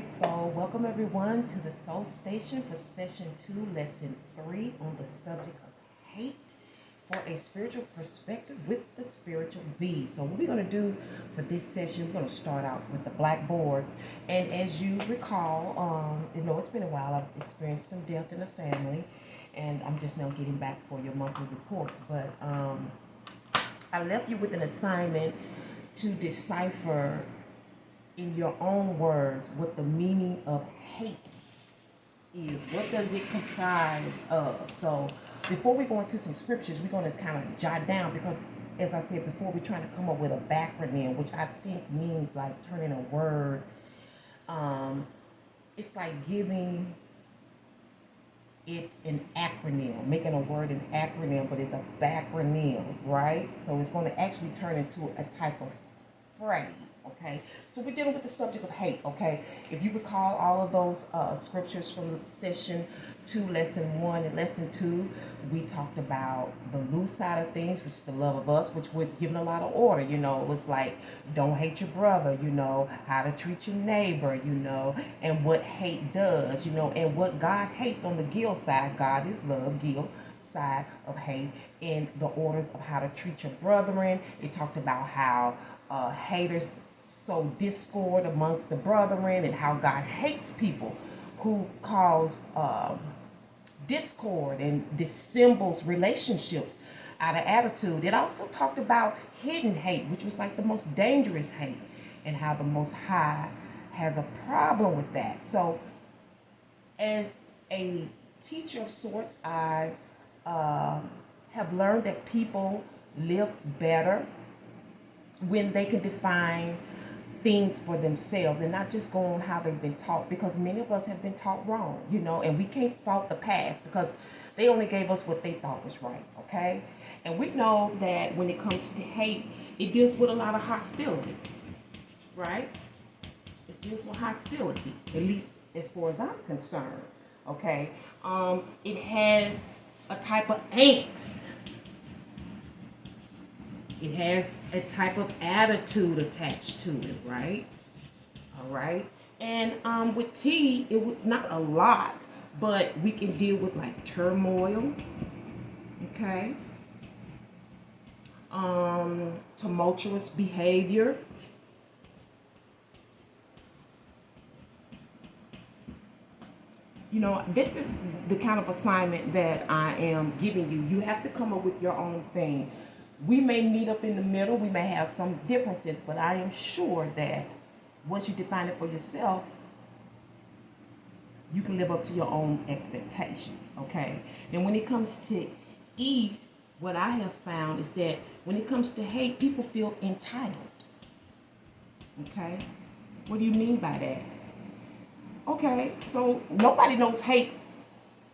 right, so welcome everyone to the Soul Station for Session 2, Lesson 3 on the subject of hate for a spiritual perspective with the spiritual bee. So what we're going to do for this session, we're going to start out with the blackboard. And as you recall, it's been a while. I've experienced some death in the family, and I'm just now getting back for your monthly reports. But I left you with an assignment to decipher in your own words what the meaning of hate is. What does it comprise of? So before we go into some scriptures, we're going to kind of jot down, because as I said before, we're trying to come up with a backronym, which I think means like turning a word. It's like giving it an acronym, making a word an acronym, but it's a backronym, right? So it's going to actually turn into a type of phrase, okay? So we're dealing with the subject of hate, okay? If you recall all of those scriptures from session 2, lesson 1, and lesson 2, we talked about the loose side of things, which is the love of us, which we're given a lot of order, It was like, don't hate your brother, how to treat your neighbor, and what hate does, and what God hates on the guilt side. God is love, guilt side of hate, and the orders of how to treat your brethren. It talked about how haters sow discord amongst the brethren, and how God hates people who cause discord and dissembles relationships out of attitude. It also talked about hidden hate, which was like the most dangerous hate, and how the Most High has a problem with that. So as a teacher of sorts, I have learned that people live better when they can define things for themselves and not just go on how they've been taught, because many of us have been taught wrong, and we can't fault the past because they only gave us what they thought was right, okay? And we know that when it comes to hate, it deals with a lot of hostility, right? It deals with hostility, at least as far as I'm concerned, okay? It has a type of angst. It has a type of attitude attached to it, right? All right. And with T, it was not a lot, but we can deal with like turmoil, okay? Tumultuous behavior. This is the kind of assignment that I am giving you. You have to come up with your own thing. We may meet up in the middle. We may have some differences, but I am sure that once you define it for yourself, you can live up to your own expectations, okay? And when it comes to E, what I have found is that when it comes to hate, people feel entitled, okay? What do you mean by that? Okay, so nobody knows hate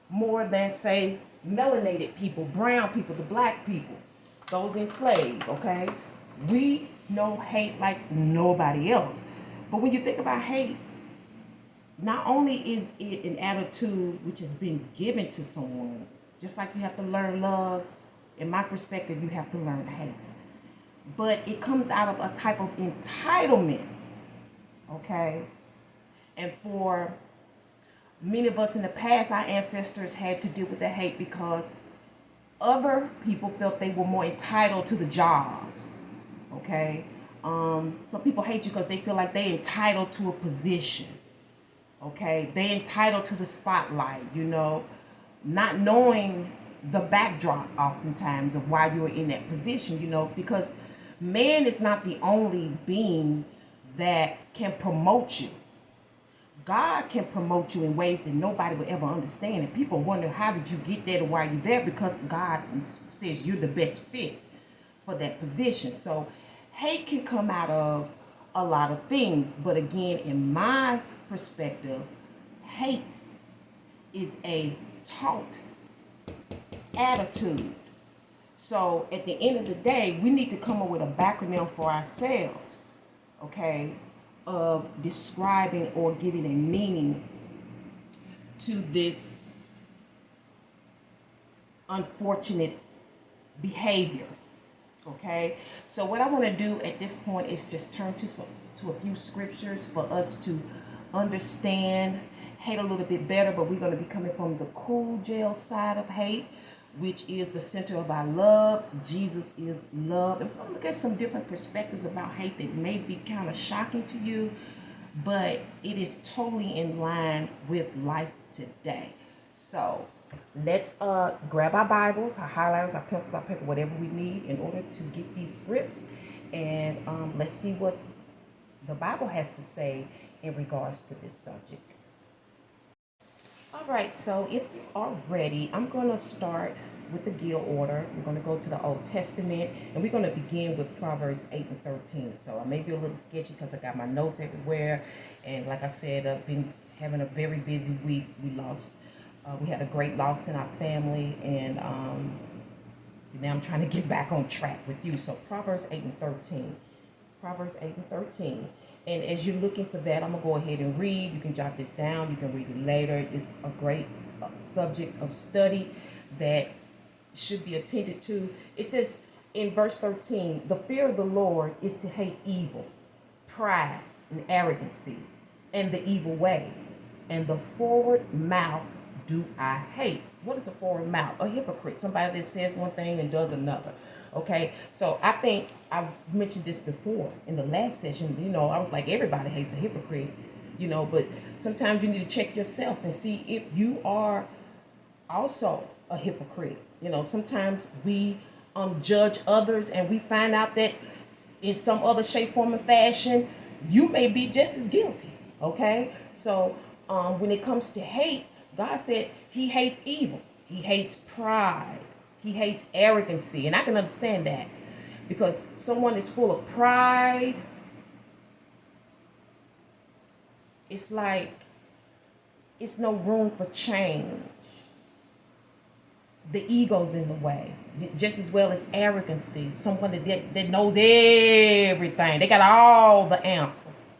more than, say, melanated people, brown people, the black people, those enslaved, okay? We know hate like nobody else. But when you think about hate, not only is it an attitude which has been given to someone, just like you have to learn love, in my perspective, you have to learn hate. But it comes out of a type of entitlement, okay? And for many of us in the past, our ancestors had to deal with the hate because other people felt they were more entitled to the jobs, okay? Some people hate you because they feel like they're entitled to a position, okay? They're entitled to the spotlight, not knowing the backdrop oftentimes of why you're in that position, because man is not the only being that can promote you. God can promote you in ways that nobody will ever understand. And people wonder, how did you get there to why you're there? Because God says you're the best fit for that position. So hate can come out of a lot of things. But again, in my perspective, hate is a taught attitude. So at the end of the day, we need to come up with a backronym for ourselves, okay, of describing or giving a meaning to this unfortunate behavior, okay? So what I want to do at this point is just turn to a few scriptures for us to understand hate a little bit better, but we're going to be coming from the cool gel side of hate, which is the center of our love. Jesus is love. And we're going to look at some different perspectives about hate that may be kind of shocking to you, but it is totally in line with life today. So let's grab our Bibles, our highlighters, our pencils, our paper, whatever we need in order to get these scripts, and let's see what the Bible has to say in regards to this subject. All right, so if you are ready, I'm going to start with the Gill order. We're going to go to the Old Testament, and we're going to begin with Proverbs 8 and 13. So I may be a little sketchy because I got my notes everywhere, and like I said, I've been having a very busy week. We had a great loss in our family, and now I'm trying to get back on track with you. So Proverbs 8 and 13. Proverbs 8 and 13. And as you're looking for that, I'm going to go ahead and read. You can jot this down. You can read it later. It's a great subject of study that should be attended to. It says in verse 13, the fear of the Lord is to hate evil, pride and arrogancy, and the evil way. And the forward mouth do I hate. What is a forward mouth? A hypocrite. Somebody that says one thing and does another. Okay, so I think I mentioned this before in the last session. I was like, everybody hates a hypocrite, but sometimes you need to check yourself and see if you are also a hypocrite. Sometimes we judge others and we find out that in some other shape, form, and fashion, you may be just as guilty. Okay, so when it comes to hate, God said he hates evil. He hates pride. He hates arrogancy. And I can understand that, because someone is full of pride. It's like it's no room for change. The ego's in the way, just as well as arrogancy. Someone that knows everything. They got all the answers.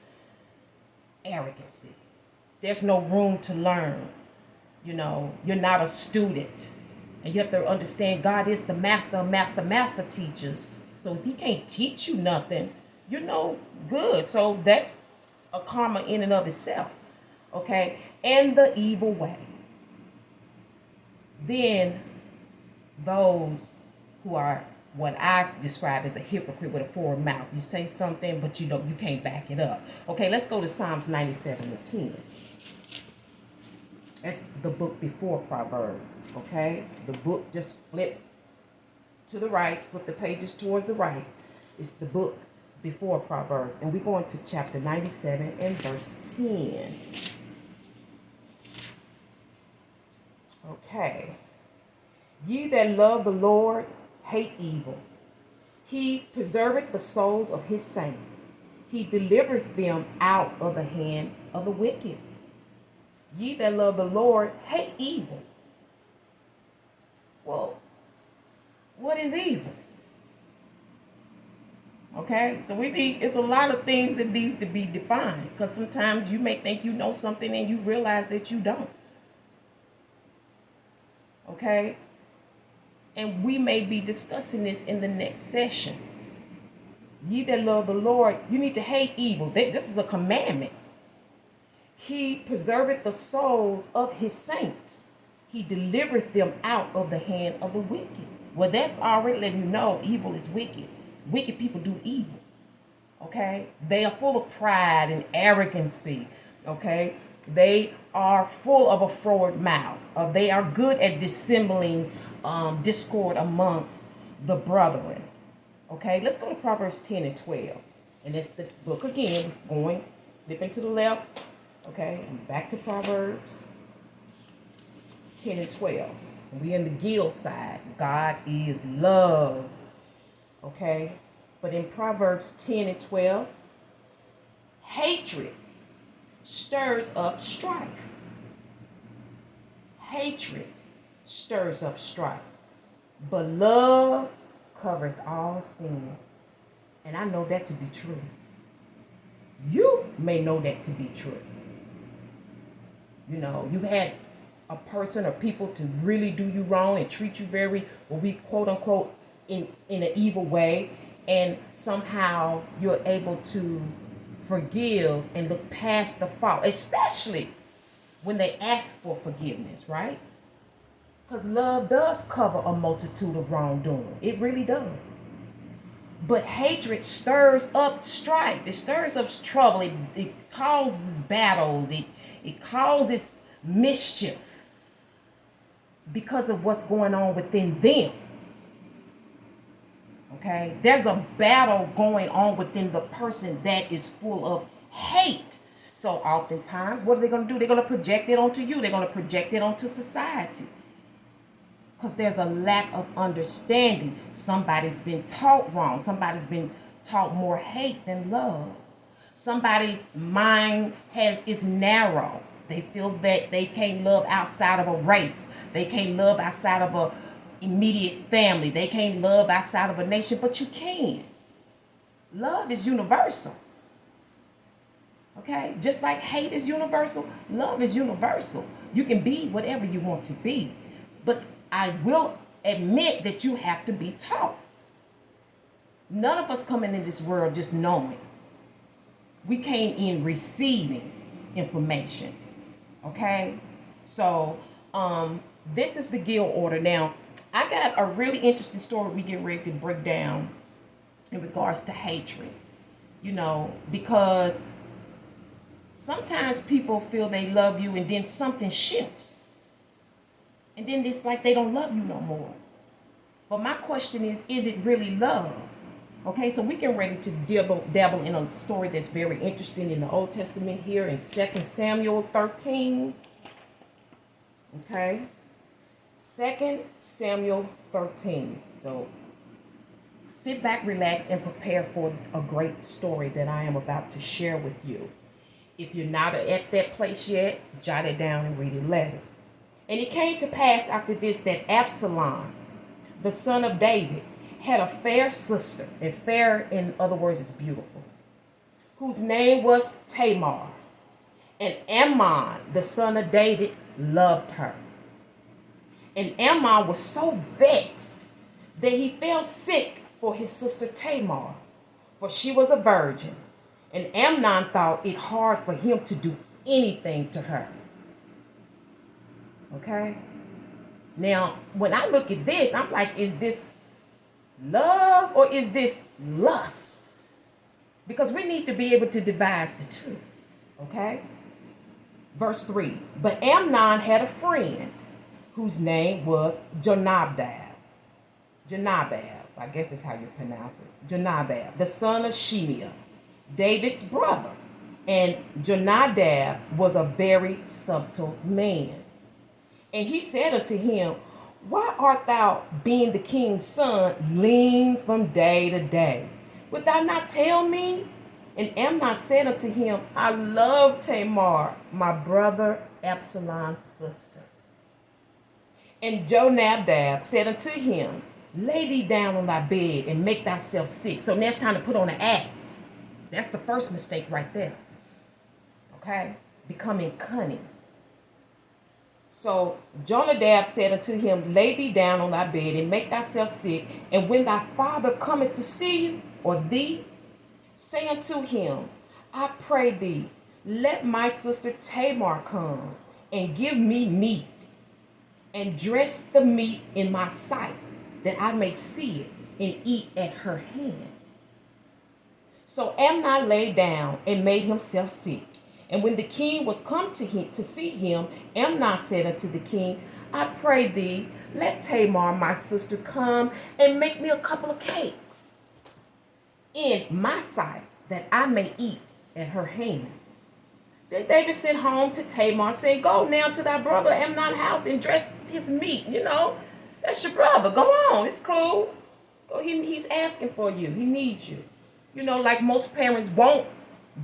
Arrogancy. There's no room to learn. You're not a student. And you have to understand God is the master of master teachers. So if he can't teach you nothing, you're no good. So that's a karma in and of itself. Okay? And the evil way. Then those who are what I describe as a hypocrite with a forward mouth. You say something, but you can't back it up. Okay, let's go to Psalms 97 and 10. That's the book before Proverbs, okay? The book just flip to the right, flip the pages towards the right. It's the book before Proverbs. And we're going to chapter 97 and verse 10. Okay. Ye that love the Lord hate evil. He preserveth the souls of his saints. He delivereth them out of the hand of the wicked. Ye that love the Lord hate evil. Well, what is evil? Okay, so it's a lot of things that needs to be defined, because sometimes you may think you know something and you realize that you don't. Okay, and we may be discussing this in the next session. Ye that love the Lord, you need to hate evil. This is a commandment. He preserveth the souls of his saints. He delivereth them out of the hand of the wicked. Well, that's already letting you know evil is wicked. Wicked people do evil. Okay? They are full of pride and arrogancy. Okay? They are full of a forward mouth. They are good at dissembling discord amongst the brethren. Okay? Let's go to Proverbs 10 and 12. And that's the book again. Flipping to the left. Okay, and back to Proverbs 10 and 12. And we in the Gill side. God is love. Okay, but in Proverbs 10 and 12, hatred stirs up strife. Hatred stirs up strife. But love covereth all sins. And I know that to be true. You may know that to be true. You've had a person or people to really do you wrong and treat you very, what we quote unquote, in an evil way, and somehow you're able to forgive, and look past the fault, especially when they ask for forgiveness, right? Because love does cover a multitude of wrongdoing. It really does. But hatred stirs up strife. It stirs up trouble. It causes battles. It causes mischief because of what's going on within them. Okay? There's a battle going on within the person that is full of hate. So oftentimes, what are they going to do? They're going to project it onto you. They're going to project it onto society. Because there's a lack of understanding. Somebody's been taught wrong. Somebody's been taught more hate than love. Somebody's mind is narrow. They feel that they can't love outside of a race. They can't love outside of a immediate family. They can't love outside of a nation, but you can. Love is universal. Okay? Just like hate is universal, love is universal. You can be whatever you want to be. But I will admit that you have to be taught. None of us coming in this world just knowing. We came in receiving information. Okay? So, this is the guild order. Now, I got a really interesting story we get ready to break down in regards to hatred. You know, because sometimes people feel they love you and then something shifts. And then it's like they don't love you no more. But my question is it really love? Okay, so we get ready to dabble in a story that's very interesting in the Old Testament here in 2 Samuel 13. Okay, 2 Samuel 13. So sit back, relax, and prepare for a great story that I am about to share with you. If you're not at that place yet, jot it down and read it later. And it came to pass after this that Absalom, the son of David, had a fair sister, and fair in other words is beautiful, whose name was Tamar. And Amnon, the son of David, loved her. And Amnon was so vexed that he fell sick for his sister Tamar, for she was a virgin. And Amnon thought it hard for him to do anything to her. Okay? Now, when I look at this, I'm like, is this love or is this lust? Because we need to be able to devise the two. Okay? Verse 3. But Amnon had a friend whose name was Jonadab. I guess that's how you pronounce it. Jonadab, the son of Shimeah, David's brother. And Jonadab was a very subtle man. And he said unto him, why art thou, being the king's son, lean from day to day? Wilt thou not tell me? And Amnon said unto him, I love Tamar, my brother Absalom's sister. And Jonadab said unto him, lay thee down on thy bed and make thyself sick. So now it's time to put on an act. That's the first mistake right there. Okay? Becoming cunning. So Jonadab said unto him, lay thee down on thy bed and make thyself sick. And when thy father cometh to see you, or thee, say unto him, I pray thee, let my sister Tamar come and give me meat, and dress the meat in my sight, that I may see it and eat at her hand. So Amnon lay down and made himself sick. And when the king was come to see him, Amnon said unto the king, I pray thee, let Tamar my sister come and make me a couple of cakes in my sight, that I may eat at her hand. Then David sent home to Tamar, saying, go now to thy brother Amnon's house and dress his meat. You know, that's your brother. Go on, it's cool. Go. He's asking for you. He needs you. You know, like most parents want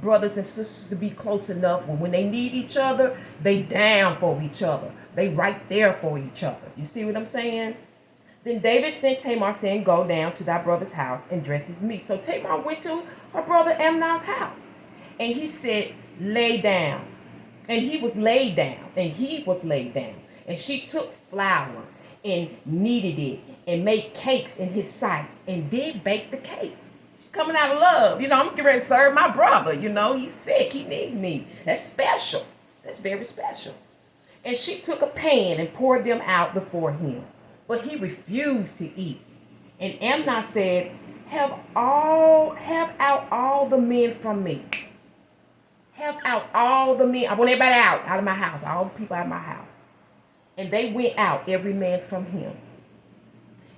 brothers and sisters to be close enough when they need each other, they down for each other. They right there for each other. You see what I'm saying? Then David sent Tamar, saying, go down to thy brother's house and dress his meat. So Tamar went to her brother Amnon's house. And he said, lay down. And he was laid down. And she took flour and kneaded it and made cakes in his sight and did bake the cakes. coming out of love. You know, I'm getting ready to serve my brother. You know, he's sick. He needs me. That's special. That's very special. And she took a pan and poured them out before him. But he refused to eat. And Amnon said, have out all the men from me. Have out all the men. I want everybody out of my house. All the people out of my house. And they went out, every man from him.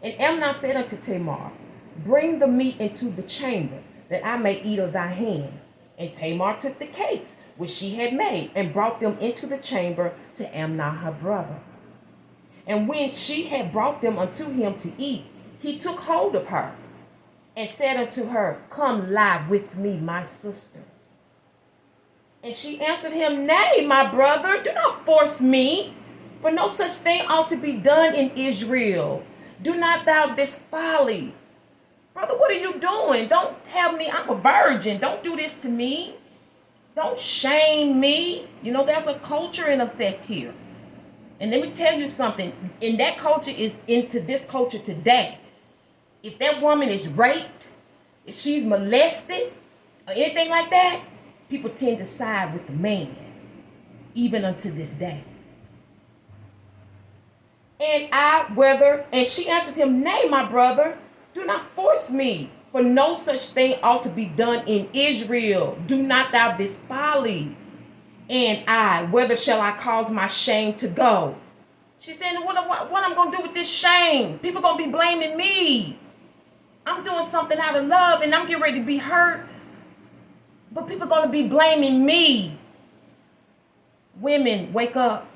And Amnon said unto Tamar, bring the meat into the chamber, that I may eat of thy hand. And Tamar took the cakes which she had made, and brought them into the chamber to Amnon her brother. And when she had brought them unto him to eat, he took hold of her, and said unto her, come lie with me, my sister. And she answered him, nay, my brother, do not force me, for no such thing ought to be done in Israel. Do not thou this folly. Brother, what are you doing? Don't have me. I'm a virgin. Don't do this to me. Don't shame me. You know, there's a culture in effect here. And let me tell you something. And that culture is into this culture today. If that woman is raped, if she's molested, or anything like that, people tend to side with the man, even unto this day. And she answered him, nay, my brother, do not force me, for no such thing ought to be done in Israel. Do not thou this folly. And whether shall I cause my shame to go? She said, what I'm going to do with this shame? People going to be blaming me. I'm doing something out of love, and I'm getting ready to be hurt. But people are going to be blaming me. Women, wake up.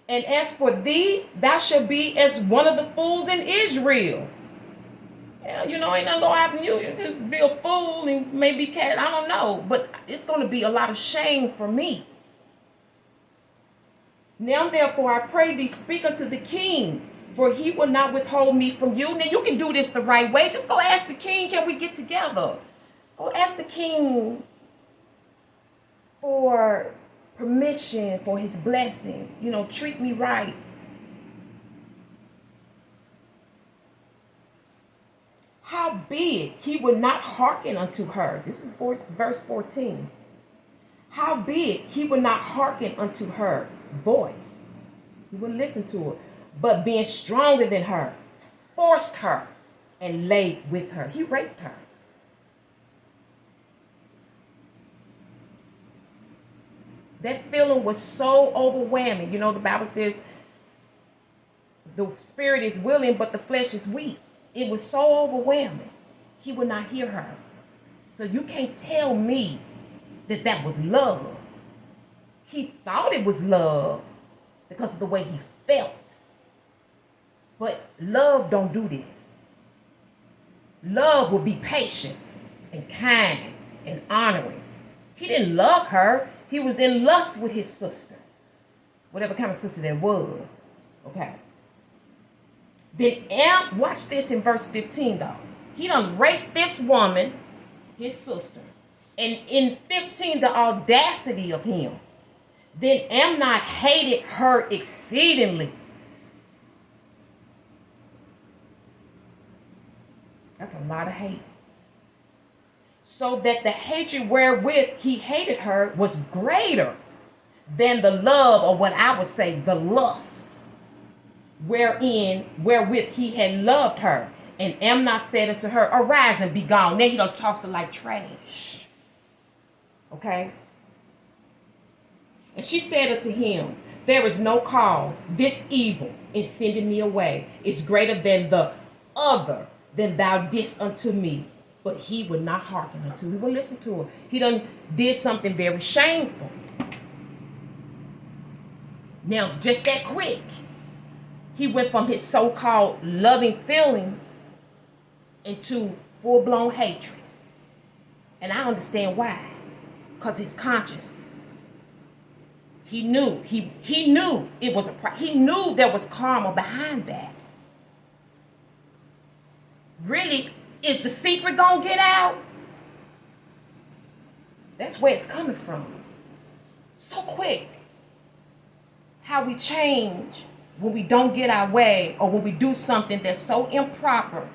And as for thee, thou shalt be as one of the fools in Israel. Yeah, you know, ain't nothing going to happen to you. You just be a fool and maybe cat. I don't know. But it's going to be a lot of shame for me. Now, therefore, I pray thee, speak unto the king, for he will not withhold me from you. Now, you can do this the right way. Just go ask the king, can we get together? Go ask the king for permission, for his blessing. You know, treat me right. Howbeit he would not hearken unto her. This is verse 14. Howbeit he would not hearken unto her voice. He wouldn't listen to her. But being stronger than her, forced her and lay with her. He raped her. That feeling was so overwhelming. You know, the Bible says the spirit is willing, but the flesh is weak. It was so overwhelming. He would not hear her. So you can't tell me that that was love. He thought it was love because of the way he felt. But love don't do this. Love will be patient and kind and honoring. He didn't love her. He was in lust with his sister. Whatever kind of sister that was. Okay. Then watch this in verse 15 though. He done raped this woman, his sister. And in 15, the audacity of him. Then Amnon hated her exceedingly. That's a lot of hate. So that the hatred wherewith he hated her was greater than the love, or what I would say, the lust, wherewith he had loved her. And Amnon said unto her, arise and be gone. Now he done tossed her like trash. Okay? And she said unto him, there is no cause. This evil in sending me away is greater than the other than thou didst unto me. But he would not hearken unto her. He would listen to her. He done did something very shameful. Now, just that quick, he went from his so-called loving feelings into full-blown hatred. And I understand why. Because his conscience. He knew. He knew it was he knew there was karma behind that. Really, is the secret gonna get out? That's where it's coming from. So quick. How we change when we don't get our way, or when we do something that's so improper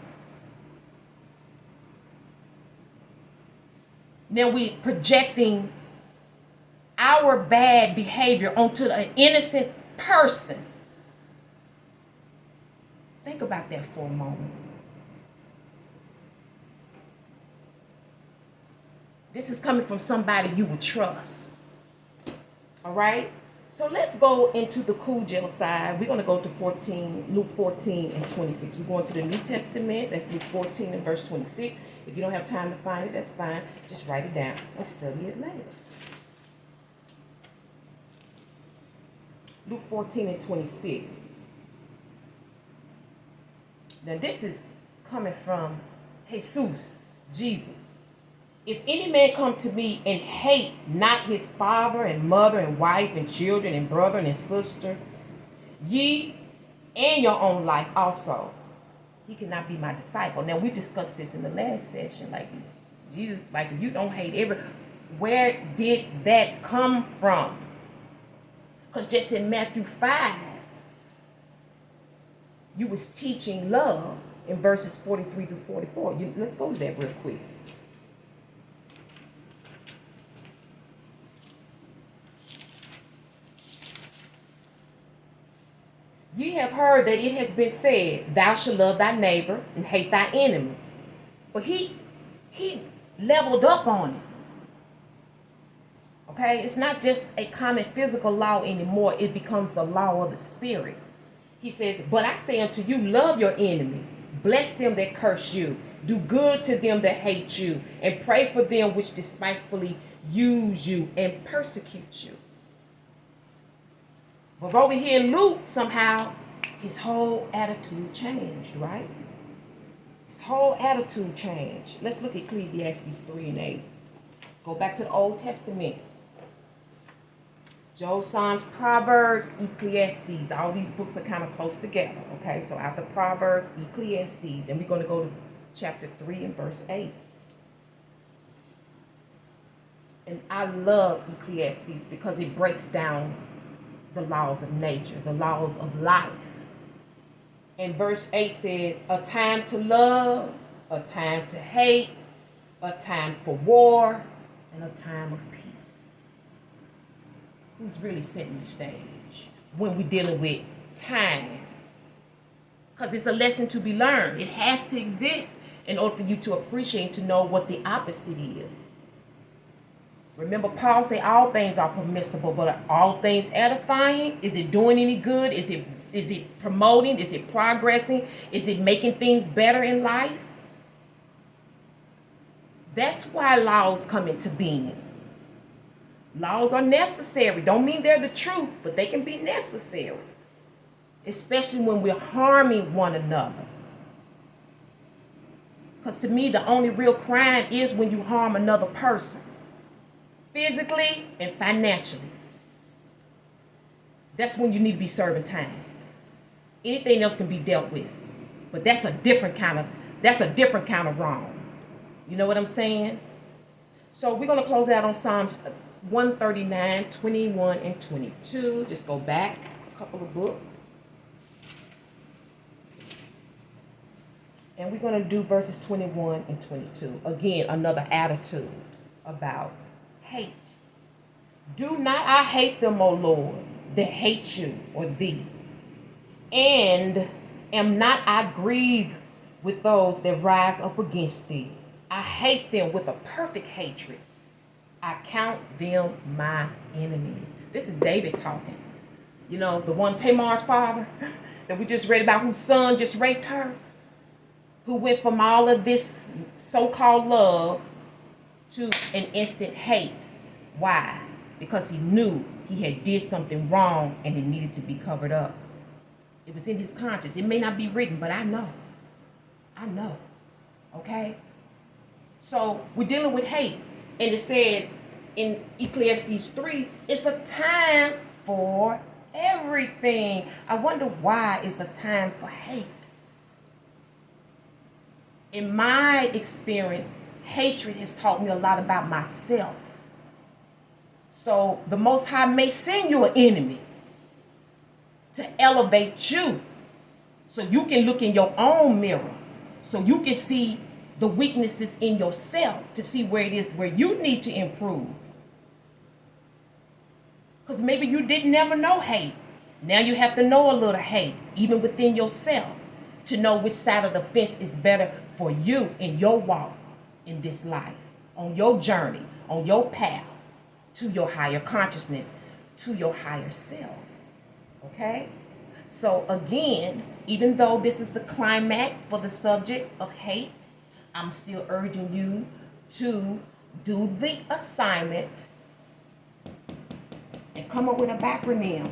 Now we projecting our bad behavior onto an innocent person. Think about that for a moment. This is coming from somebody you would trust. All right? So let's go into the cool gel side. We're going to go to Luke 14 and 26. We're going to the New Testament. That's Luke 14 and verse 26. If you don't have time to find it, that's fine. Just write it down and study it later. Luke 14 and 26. Now this is coming from Jesus, Jesus. If any man come to me and hate not his father and mother and wife and children and brother and sister, ye and your own life also, he cannot be my disciple. Now we discussed this in the last session. Like Jesus, like if you don't hate where did that come from? Because just in Matthew 5, you was teaching love in verses 43 through 44. Let's go to that real quick. Ye have heard that it has been said, thou shalt love thy neighbor and hate thy enemy. But he leveled up on it. Okay? It's not just a common physical law anymore. It becomes the law of the spirit. He says, but I say unto you, love your enemies. Bless them that curse you. Do good to them that hate you. And pray for them which despitefully use you and persecute you. But over here in Luke, somehow, his whole attitude changed, right? His whole attitude changed. Let's look at Ecclesiastes 3 and 8. Go back to the Old Testament. Job, Psalms, Proverbs, Ecclesiastes. All these books are kind of close together, okay? So after Proverbs, Ecclesiastes. And we're going to go to chapter 3 and verse 8. And I love Ecclesiastes because it breaks down the laws of nature, the laws of life. And verse 8 says, a time to love, a time to hate, a time for war, and a time of peace. Who's really setting the stage when we're dealing with time? Because it's a lesson to be learned. It has to exist in order for you to appreciate, to know what the opposite is. Remember, Paul said all things are permissible, but are all things edifying? Is it doing any good? Is it promoting? Is it progressing? Is it making things better in life? That's why laws come into being. Laws are necessary. Don't mean they're the truth, but they can be necessary. Especially when we're harming one another. Because to me, the only real crime is when you harm another person. Physically and financially. That's when you need to be serving time. Anything else can be dealt with. But that's a different kind of wrong. You know what I'm saying? So we're going to close out on Psalms 139, 21, and 22. Just go back a couple of books. And we're going to do verses 21 and 22. Again, another attitude about hate. Do not I hate them, O Lord, that hate you or thee. And am not I grieved with those that rise up against thee. I hate them with a perfect hatred. I count them my enemies. This is David talking. You know, the one Tamar's father that we just read about, whose son just raped her, who went from all of this so-called love to an instant hate. Why? Because he knew he had did something wrong and it needed to be covered up. It was in his conscience. It may not be written, but I know. I know. Okay? So we're dealing with hate. And it says in Ecclesiastes 3, it's a time for everything. I wonder why it's a time for hate. In my experience, hatred has taught me a lot about myself. So the Most High may send you an enemy to elevate you so you can look in your own mirror, so you can see the weaknesses in yourself to see where it is where you need to improve. Because maybe you didn't never know hate. Now you have to know a little hate, even within yourself, to know which side of the fence is better for you in your walk in this life, on your journey, on your path to your higher consciousness, to your higher self. Okay? So again, even though this is the climax for the subject of hate, I'm still urging you to do the assignment and come up with a backronym.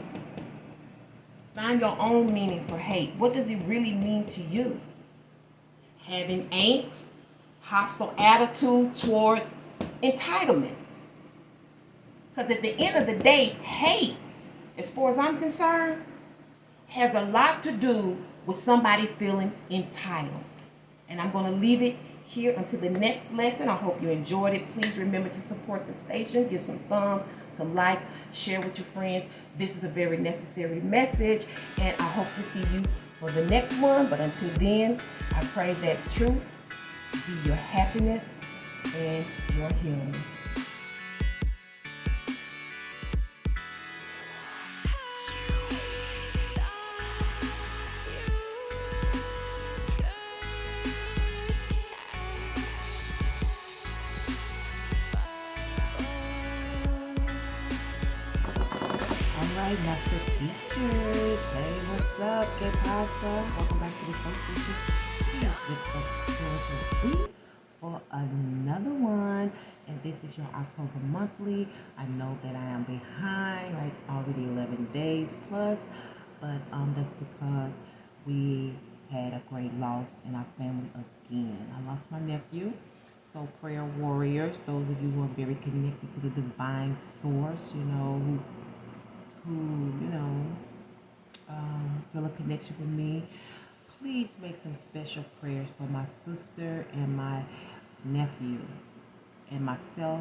Find your own meaning for hate. What does it really mean to you? Having angst, hostile attitude towards entitlement. Because at the end of the day, hate, as far as I'm concerned, has a lot to do with somebody feeling entitled. And I'm going to leave it here until the next lesson. I hope you enjoyed it. Please remember to support the station. Give some thumbs, some likes, share with your friends. This is a very necessary message, and I hope to see you for the next one. But until then, I pray that truth be your happiness and your healing. Alright, Master Teachers. Hey, what's up? ¿Qué pasa? Welcome back to the Soul Station here with the Spiritual for another one. And this is your October monthly. I know that I am behind, like already 11 days plus, but that's because we had a great loss in our family again. I lost my nephew. So prayer warriors, those of you who are very connected to the divine source, who feel a connection with me, please make some special prayers for my sister and my nephew and myself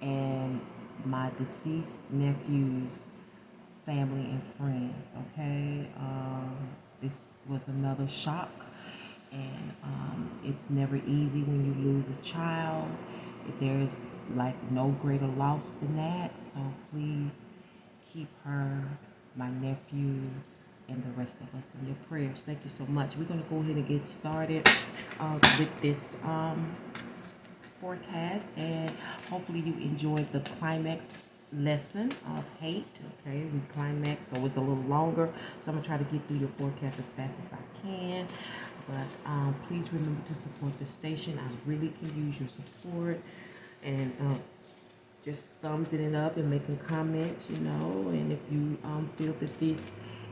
and my deceased nephew's family and friends. Okay, this was another shock, and it's never easy when you lose a child. There's like no greater loss than that. So please keep her, my nephew, and the rest of us in your prayers. Thank you so much. We're going to go ahead and get started with this forecast, and hopefully you enjoyed the climax lesson of hate. Okay, we climax, so it's a little longer, so I'm going to try to get through your forecast as fast as I can. But please remember to support the station. I really can use your support, and just thumbs it up and making comments, and if you feel that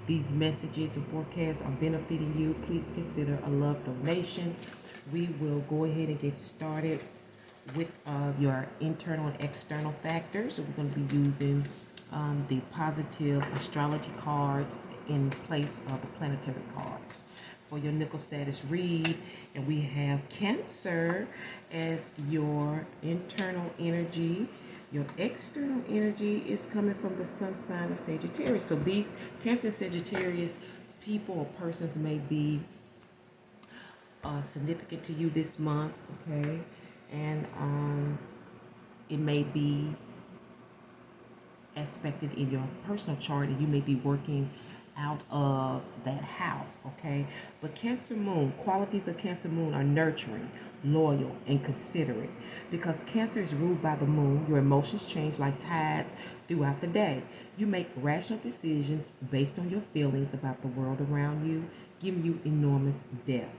these messages and forecasts are benefiting you, please consider a love donation. We will go ahead and get started with your internal and external factors. So we're going to be using the positive astrology cards in place of the planetary cards for your nickel status read. And we have Cancer as your internal energy. Your external energy is coming from the sun sign of Sagittarius. So these Cancer and Sagittarius people or persons may be significant to you this month, okay? And it may be aspected in your personal chart, and you may be working out of that house, okay? But Cancer Moon, qualities of Cancer Moon are nurturing, loyal, and considerate. Because Cancer is ruled by the moon, your emotions change like tides throughout the day. You make rational decisions based on your feelings about the world around you, giving you enormous depth.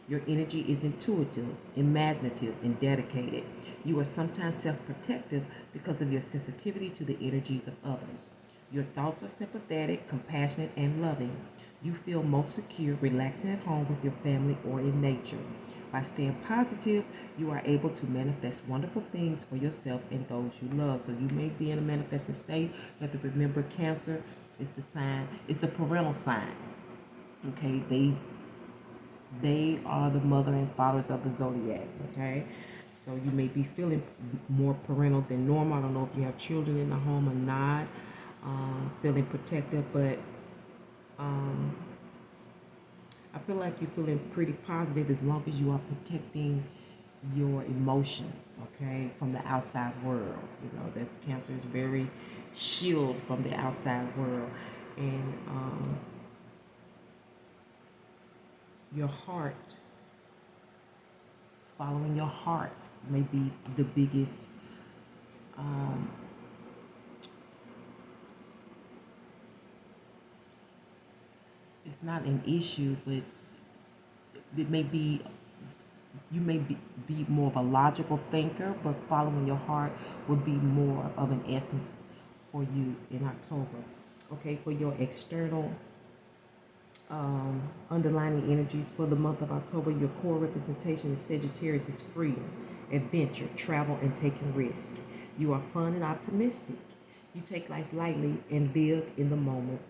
Your energy is intuitive, imaginative, and dedicated. You are sometimes self-protective because of your sensitivity to the energies of others. Your thoughts are sympathetic, compassionate, and loving. You feel most secure relaxing at home with your family or in nature. By staying positive, you are able to manifest wonderful things for yourself and those you love. So you may be in a manifesting state. You have to remember Cancer is the sign, it's the parental sign. Okay, they are the mother and fathers of the zodiacs, okay? So you may be feeling more parental than normal. I don't know if you have children in the home or not. Feeling protective, but I feel like you're feeling pretty positive as long as you are protecting your emotions, okay, from the outside world. You know, that Cancer is very shield from the outside world. And your heart, following your heart may be the biggest it's not an issue, but it may be you may be more of a logical thinker, but following your heart would be more of an essence for you in October. Okay, for your external underlining energies for the month of October, your core representation of Sagittarius is freedom, adventure, travel, and taking risk. You are fun and optimistic. You take life lightly and live in the moment.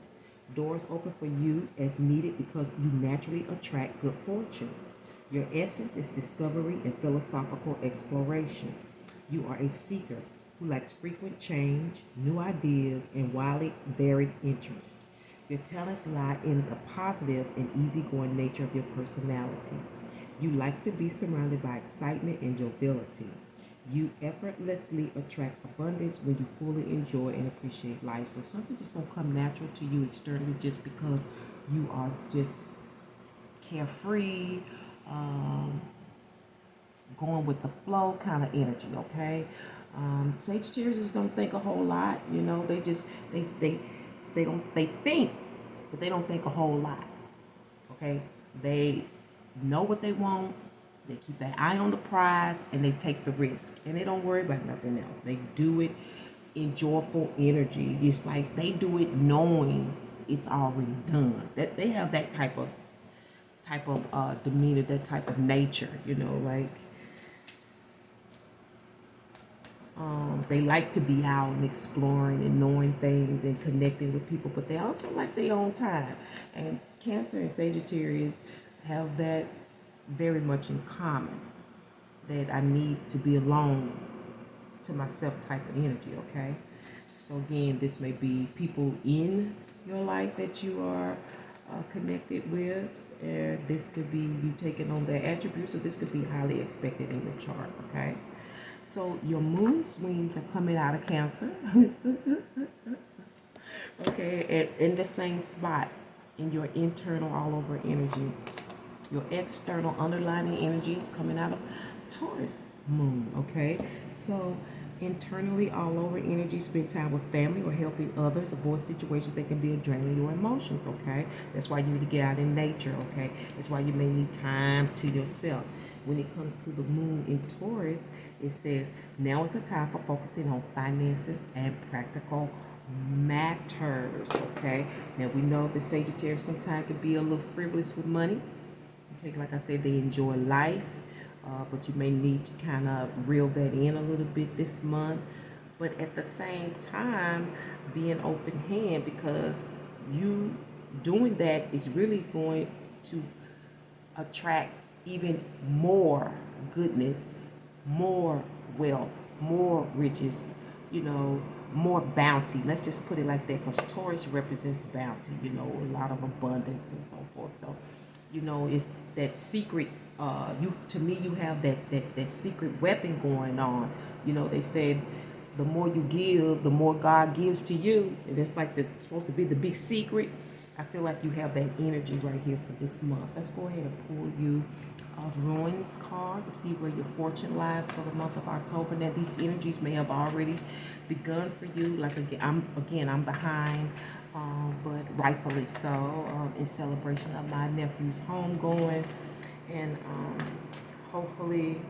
Doors open for you as needed because you naturally attract good fortune. Your essence is discovery and philosophical exploration. You are a seeker who likes frequent change, new ideas, and wildly varied interests. Your talents lie in the positive and easygoing nature of your personality. You like to be surrounded by excitement and joviality. You effortlessly attract abundance when you fully enjoy and appreciate life. So something just gonna come natural to you externally just because you are just carefree, going with the flow kind of energy, okay? Sagittarius is gonna think a whole lot, you know. They think, but they don't think a whole lot. Okay? They know what they want, they keep their eye on the prize, and they take the risk. And they don't worry about nothing else. They do it in joyful energy. It's like they do it knowing it's already done. That they have that type of demeanor, that type of nature, you know, like they like to be out and exploring and knowing things and connecting with people, but they also like their own time. And Cancer and Sagittarius have that very much in common, that I need to be alone to myself type of energy, okay? So again, this may be people in your life that you are connected with. This could be you taking on their attributes, or this could be highly expected in your chart, okay? So your moon swings are coming out of Cancer. Okay, and in the same spot in your internal all over energy. Your external underlining energy is coming out of Taurus moon, okay? So internally all over energy, spend time with family or helping others, avoid situations that can be a drain on your emotions, okay? That's why you need to get out in nature, okay? That's why you may need time to yourself. When it comes to the moon in Taurus, it says now is the time for focusing on finances and practical matters, okay? Now we know that Sagittarius sometimes can be a little frivolous with money. Okay, like I said, they enjoy life, but you may need to kind of reel that in a little bit this month. But at the same time, be an open hand, because you doing that is really going to attract even more goodness, more wealth, more riches, you know, more bounty. Let's just put it like that, because Taurus represents bounty, you know, a lot of abundance and so forth. So, you know, it's that secret. You have that secret weapon going on. You know, they said the more you give, the more God gives to you, and it's like it's supposed to be the big secret. I feel like you have that energy right here for this month. Let's go ahead and pull you a ruins card to see where your fortune lies for the month of October. Now, these energies may have already begun for you. Like I'm behind, but rightfully so, in celebration of my nephew's homegoing, and hopefully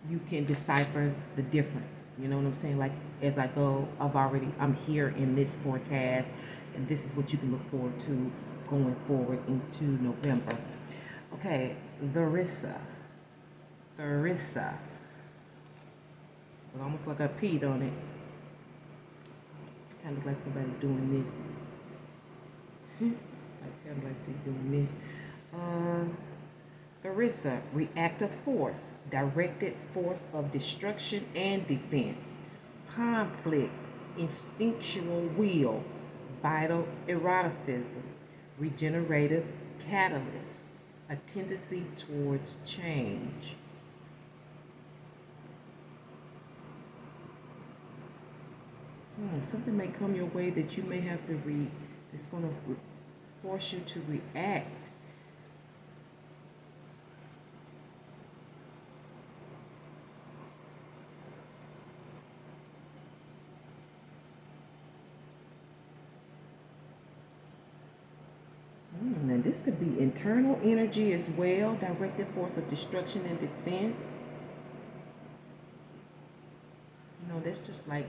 you can decipher the difference. You know what I'm saying? Like as I go, I'm here in this forecast, and this is what you can look forward to going forward into November. Okay, Larissa. It almost like I peed on it. Kind of like somebody doing this. Kind of like they doing this. Larissa, reactive force, directed force of destruction and defense, conflict, instinctual will, vital eroticism, regenerative catalyst, a tendency towards change. Something may come your way that you may have to it's going to force you to react. And this could be internal energy as well, directed force of destruction and defense. You know, that's just like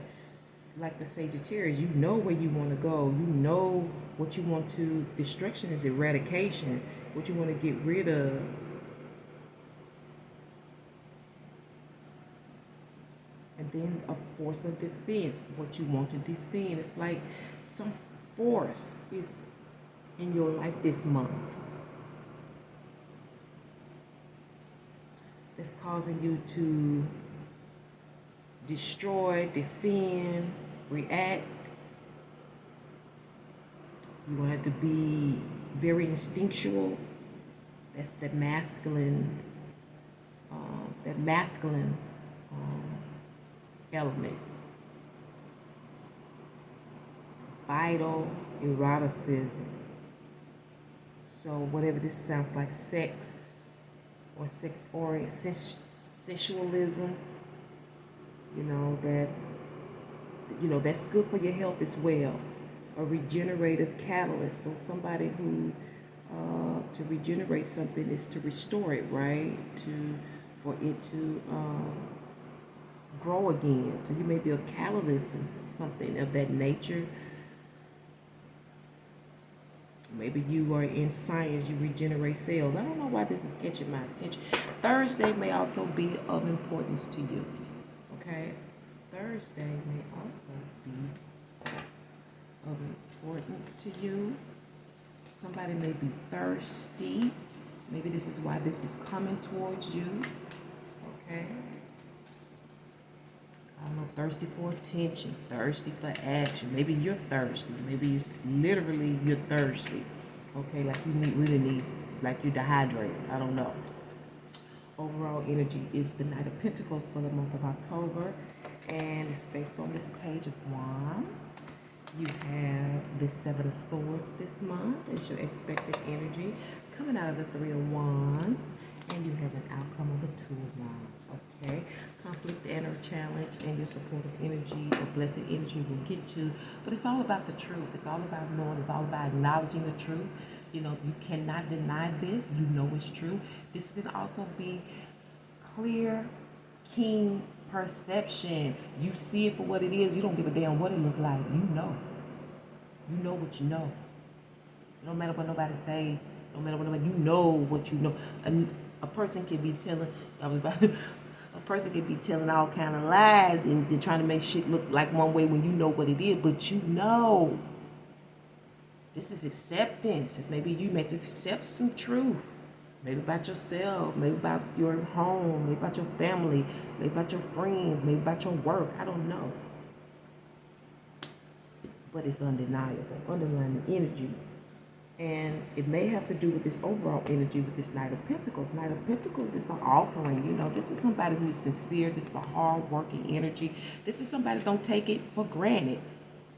the Sagittarius. You know where you want to go. You know what you want to. Destruction is eradication. What you want to get rid of. And then a force of defense. What you want to defend. It's like some force is in your life this month that's causing you to destroy, defend, react. You want it to be very instinctual. That's the masculine's, that masculine element. Vital eroticism. So whatever this sounds like, sex or sex-oriented sensualism, that's good for your health as well. A regenerative catalyst. So somebody who to regenerate something is to restore it, right? For it to grow again. So you may be a catalyst in something of that nature. Maybe you are in science, you regenerate cells. I don't know why this is catching my attention. Thursday may also be of importance to you. Okay? Thursday may also be of importance to you. Somebody may be thirsty. Maybe this is why this is coming towards you. Okay? I don't know, thirsty for attention, thirsty for action. Maybe you're thirsty. Maybe it's literally you're thirsty. Okay, like you really need, like you're dehydrated. I don't know. Overall energy is the Knight of Pentacles for the month of October. And it's based on this Page of Wands. You have the Seven of Swords this month. It's your expected energy coming out of the Three of Wands. And you have an outcome of the Two of Wands. Okay? Conflict and or challenge and your supportive energy, the blessed energy will get you. But it's all about the truth. It's all about knowing. It's all about acknowledging the truth. You know, you cannot deny this. You know it's true. This can also be clear, keen perception. You see it for what it is. You don't give a damn what it look like. You know. You know what you know. It don't matter what nobody say. No matter what nobody. You know what you know. A person can be telling. A person can be telling all kind of lies and trying to make shit look like one way when you know what it is, but you know. This is acceptance. It's maybe you may accept some truth. Maybe about yourself, maybe about your home, maybe about your family, maybe about your friends, maybe about your work. I don't know. But it's undeniable, underlying energy. And it may have to do with this overall energy with this Knight of Pentacles. Knight of Pentacles is an offering. You know, this is somebody who is sincere. This is a hard-working energy. This is somebody who don't take it for granted.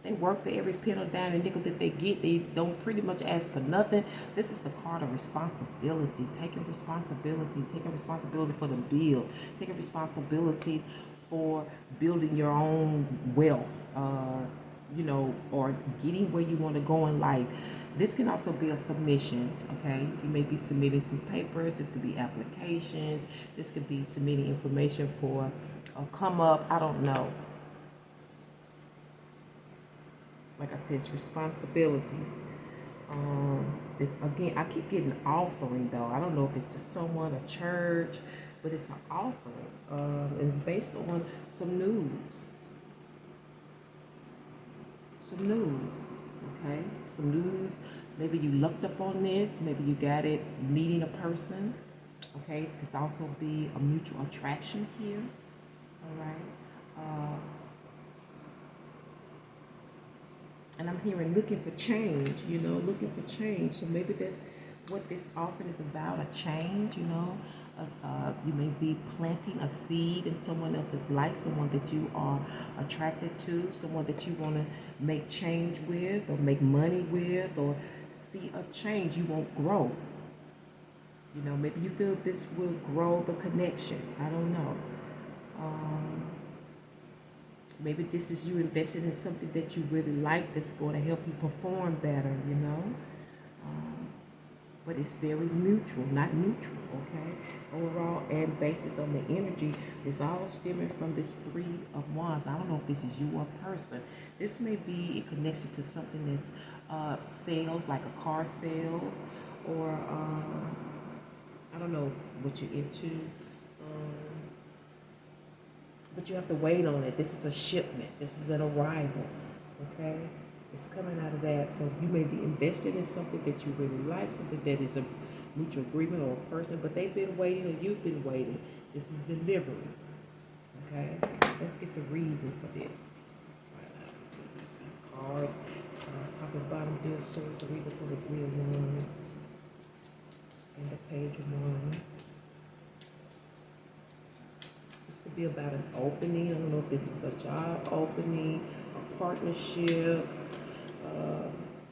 They work for every penny, dime, and nickel that they get. They don't pretty much ask for nothing. This is the card of responsibility. Taking responsibility for the bills. Taking responsibilities for building your own wealth. Or getting where you want to go in life. This can also be a submission, okay? You may be submitting some papers. This could be applications. This could be submitting information for a come up. I don't know. Like I said, it's responsibilities. This again, I keep getting offering though. I don't know if it's to someone, a church, but it's an offering. And it's based on some news. Some news. Okay, some news. Maybe you looked up on this. Maybe you got it meeting a person. Okay, it could also be a mutual attraction here. All right. And I'm hearing looking for change, looking for change. So maybe that's what this offering is about, a change, you may be planting a seed in someone else's life, someone that you are attracted to, someone that you want to make change with or make money with or see a change. You want growth. Maybe you feel this will grow the connection. I don't know. Maybe this is you investing in something that you really like that's going to help you perform better, But it's very mutual, not neutral, okay? Overall and basis on the energy, it's all stemming from this Three of Wands. I don't know if this is you or a person. This may be in connection to something that's sales, like a car sales, or I don't know what you're into. But you have to wait on it. This is a shipment. This is an arrival, okay? It's coming out of that. So you may be invested in something that you really like, something that is a mutual agreement or a person, but they've been waiting or you've been waiting. This is delivery, okay? Let's get the reason for this. Let's find out. Use these cards. Top and bottom deal shows the reason for the Three of Wands and the Page of Wands. This could be about an opening. I don't know if this is a job opening, a partnership.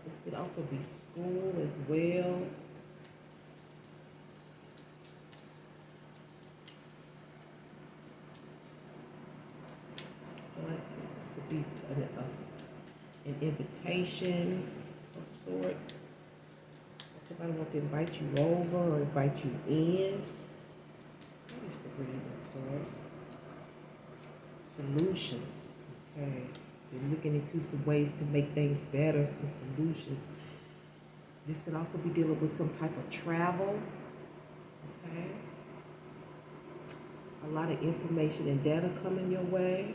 This could also be school as well. This could be an invitation of sorts. Somebody wants to invite you over or invite you in. What is the reason, source? Solutions. Okay. You're looking into some ways to make things better, some solutions. This could also be dealing with some type of travel. Okay. A lot of information and data coming your way.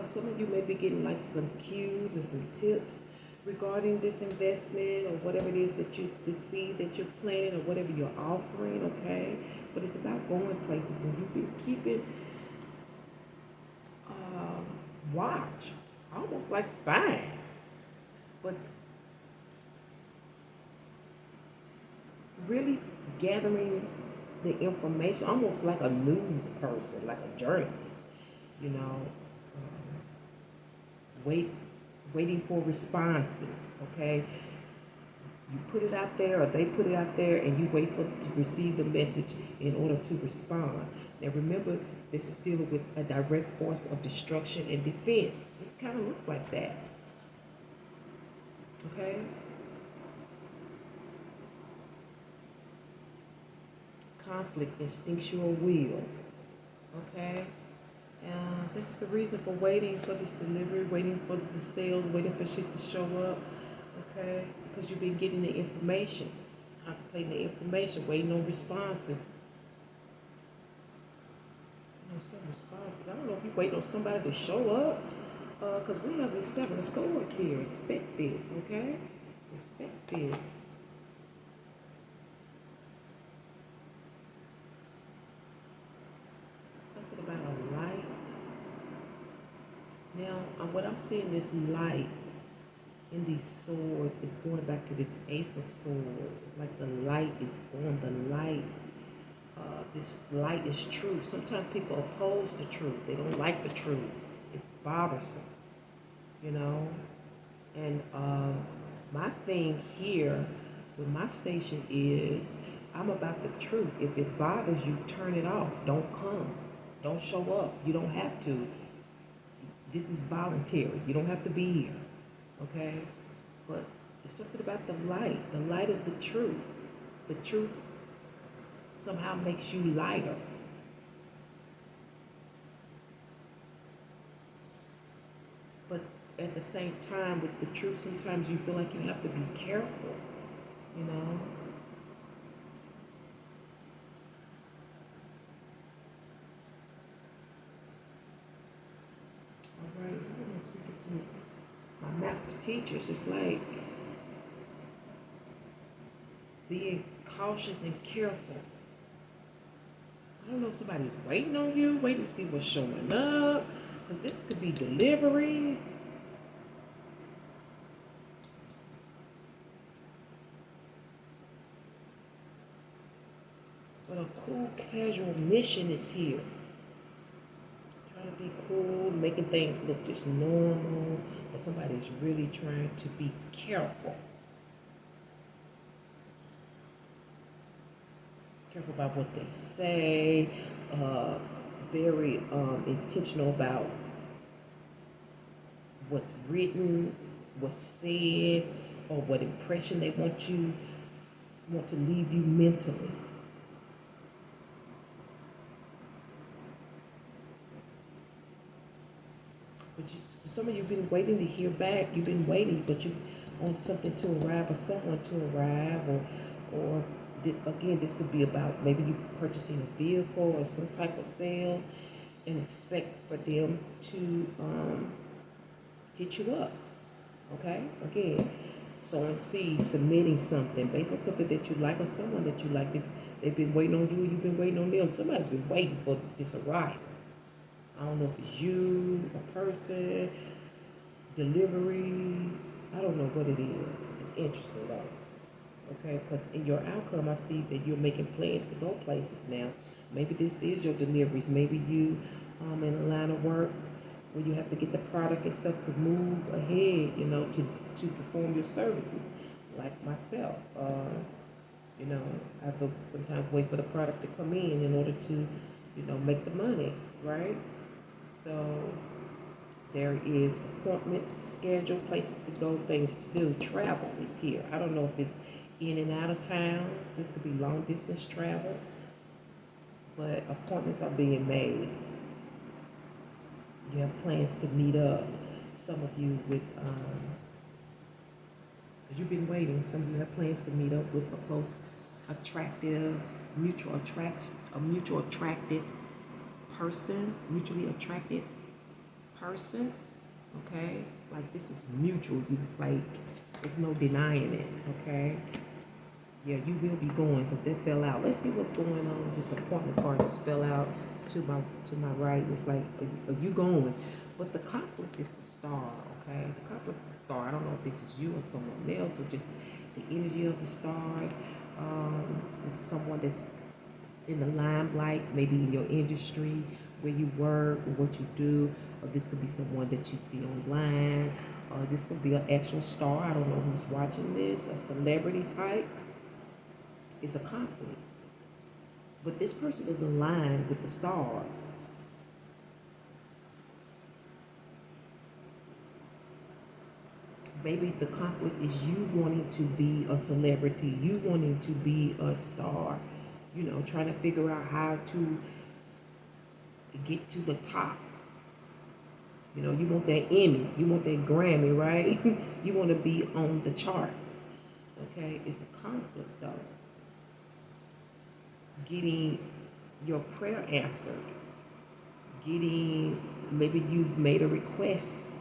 Some of you may be getting like some cues and some tips regarding this investment or whatever it is that the seed that you're planting or whatever you're offering, okay? But it's about going places and you've been keeping watch, almost like spying. But really gathering the information, almost like a news person, like a journalist, waiting for responses, okay? You put it out there or they put it out there and you wait for them to receive the message in order to respond. Now remember, this is dealing with a direct force of destruction and defense. This kind of looks like that, okay? Conflict, instinctual will, okay? This is the reason for waiting for this delivery, waiting for the sales, waiting for shit to show up, okay? Because you've been getting the information, contemplating the information, waiting on responses. Some responses. I don't know if you're waiting on somebody to show up, because we have this Seven of Swords here. Expect this, okay? Expect this. Something about a light. Now, what I'm seeing, this light in these swords is going back to this Ace of Swords. It's like the light is on. The light. This light is truth. Sometimes people oppose the truth. They don't like the truth. It's bothersome, And my thing here with my station is I'm about the truth. If it bothers you, turn it off. Don't come. Don't show up. You don't have to. This is voluntary. You don't have to be here, okay? But it's something about the light of the truth. The truth somehow makes you lighter. But at the same time, with the truth, sometimes you feel like you have to be careful, All right, I'm speaking to my master teachers. It's like cautious and careful. I don't know if somebody's waiting on you, waiting to see what's showing up, because this could be deliveries. But a cool, casual mission is here. Trying to be cool, making things look just normal, but somebody's really trying to be careful. Careful about what they say, very intentional about what's written, what's said, or what impression they want to leave you mentally. But for some of you, have been waiting to hear back. You've been waiting, but you want something to arrive or someone to arrive, or this again. This could be about maybe you purchasing a vehicle or some type of sales, and expect for them to hit you up. Okay, again, sowing seeds, submitting something based on something that you like or someone that you like. They've been waiting on you, you've been waiting on them. Somebody's been waiting for this arrival. I don't know if it's you, a person, deliveries. I don't know what it is. It's interesting though. Okay, because in your outcome, I see that you're making plans to go places now. Maybe this is your deliveries. Maybe you in a line of work where you have to get the product and stuff to move ahead, to perform your services. Like myself, I have to sometimes wait for the product to come in order to, make the money, right? So there is appointments, schedule, places to go, things to do. Travel is here. I don't know if it's in and out of town. This could be long distance travel, but appointments are being made. You have plans to meet up. Some of you with, because you've been waiting. Some of you have plans to meet up with a close, attractive, mutually attracted person, okay? Like this is mutual. It's like, there's no denying it, okay? Yeah, you will be going because they fell out. Let's see what's going on. This appointment card just fell out to my right. It's like, are you going? But the conflict is the star, okay? The conflict is the star. I don't know if this is you or someone else or just the energy of the stars. This is someone that's in the limelight, maybe in your industry, where you work or what you do, or this could be someone that you see online, or this could be an actual star. I don't know who's watching this, a celebrity type. It's a conflict. But this person is aligned with the stars. Maybe the conflict is you wanting to be a celebrity, you wanting to be a star, trying to figure out how to get to the top. You want that Emmy, you want that Grammy, right? You want to be on the charts. Okay, it's a conflict though. Getting your prayer answered. Maybe you've made a request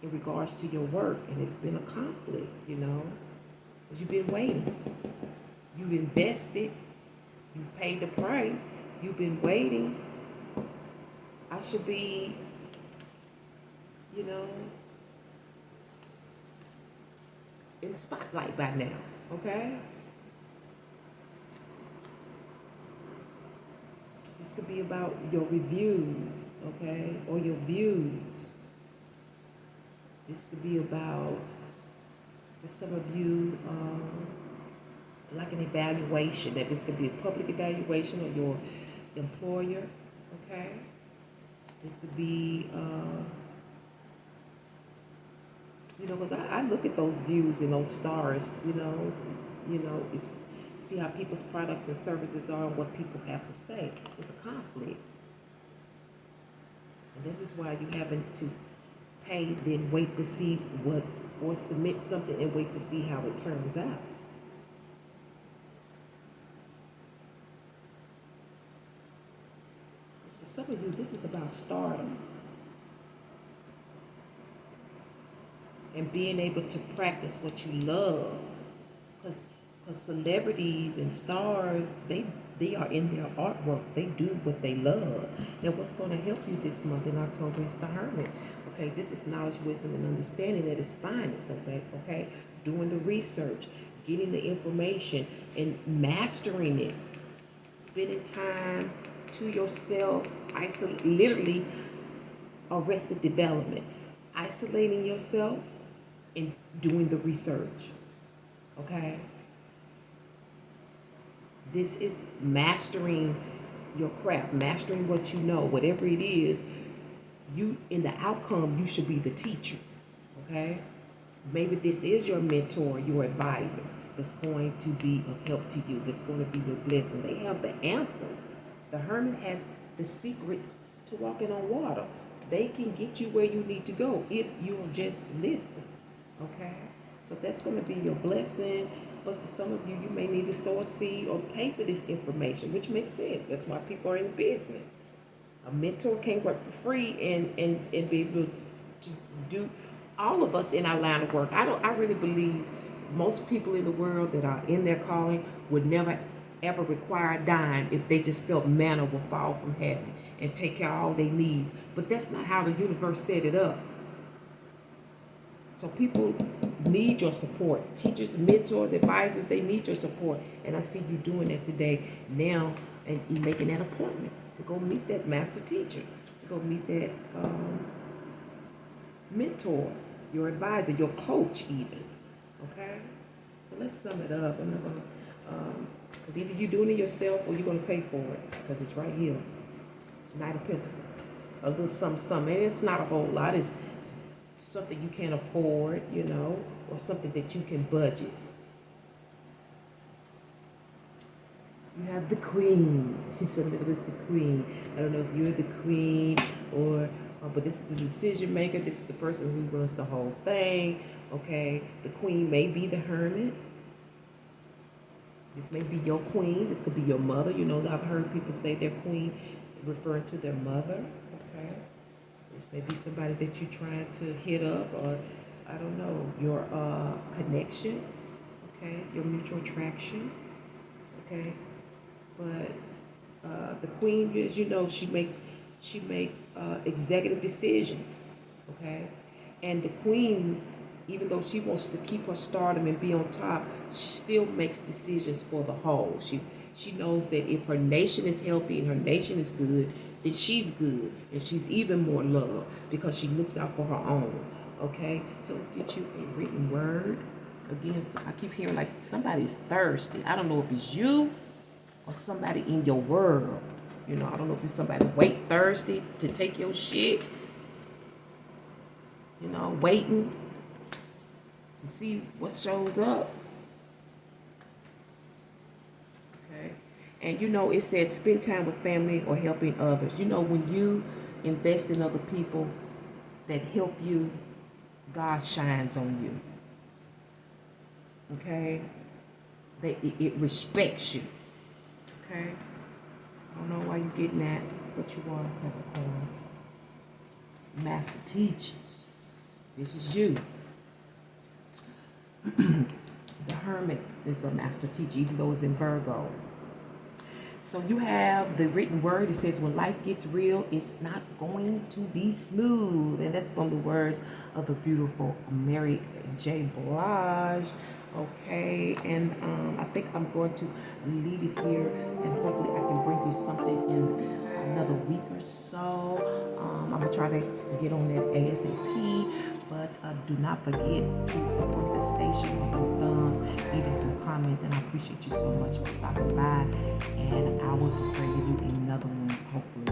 in regards to your work and it's been a conflict, because you've been waiting. You've invested, you've paid the price, you've been waiting. I should be, in the spotlight by now, okay? This could be about your reviews, okay, or your views. This could be about, for some of you, like an evaluation. That this could be a public evaluation of your employer, okay? This could be, because I look at those views and those stars, it's see how people's products and services are and what people have to say. It's a conflict. And this is why you having to pay, then wait to see or submit something and wait to see how it turns out. Because for some of you, this is about stardom. And being able to practice what you love. Because Because celebrities and stars, they are in their artwork. They do what they love. Now, what's going to help you this month in October is the Hermit. Okay, this is knowledge, wisdom, and understanding at its finest. Okay, doing the research, getting the information, and mastering it. Spending time to yourself, literally arrested development. Isolating yourself and doing the research. Okay? This is mastering your craft, mastering what you know, whatever it is. You, in the outcome, you should be the teacher. Okay? Maybe this is your mentor, your advisor, that's going to be of help to you, that's going to be your blessing. They have the answers. The Hermit has the secrets to walking on water. They can get you where you need to go if you'll just listen. Okay? So that's going to be your blessing. But for some of you, you may need to sow a seed or pay for this information, which makes sense. That's why people are in business. A mentor can't work for free and be able to do. All of us in our line of work, I really believe most people in the world that are in their calling would never ever require a dime if they just felt manna will fall from heaven and take care of all they need. But that's not how the universe set it up. So people need your support. Teachers, mentors, advisors, they need your support. And I see you doing that today now, and you're making that appointment to go meet that master teacher, to go meet that mentor, your advisor, your coach even. Okay? So let's sum it up. I'm not going to, because either you're doing it yourself or you're going to pay for it, because it's right here. Knight of Pentacles. A little something. And it's not a whole lot. It's something you can't afford, you know, or something that you can budget. You have the Queen. Somebody was the Queen. I don't know if you're the Queen or, but this is the decision maker. This is the person who runs the whole thing. Okay, the Queen may be the Hermit. This may be your queen. This could be your mother. You know, I've heard people say their queen referring to their mother. Okay, this may be somebody that you're trying to hit up, or I don't know, your connection. Okay, your mutual attraction. Okay. But the Queen, as you know, she makes executive decisions, okay? And the Queen, even though she wants to keep her stardom and be on top, she still makes decisions for the whole. She knows that if her nation is healthy and her nation is good, then she's good, and she's even more loved because she looks out for her own, okay? So let's get you a written word. Again, I keep hearing like somebody's thirsty. I don't know if it's you or somebody in your world. You know, I don't know if it's somebody thirsty to take your shit. You know, waiting to see what shows up. Okay. And you know, it says spend time with family or helping others. You know, when you invest in other people that help you, God shines on you. Okay? It respects you. Okay? I don't know why you're getting that, but you are, Capricorn. Master teaches. This is you. The Hermit is a master teacher, even though it's in Virgo. So you have the written word. It says, when life gets real, it's not going to be smooth. And that's from the words of the beautiful Mary J. Blige. Okay, and I think I'm going to leave it here, and hopefully I can bring you something in another week or so. I'm going to try to get on that ASAP, but do not forget to support the station with some thumbs, even some comments, and I appreciate you so much for stopping by, and I will be bringing you another one hopefully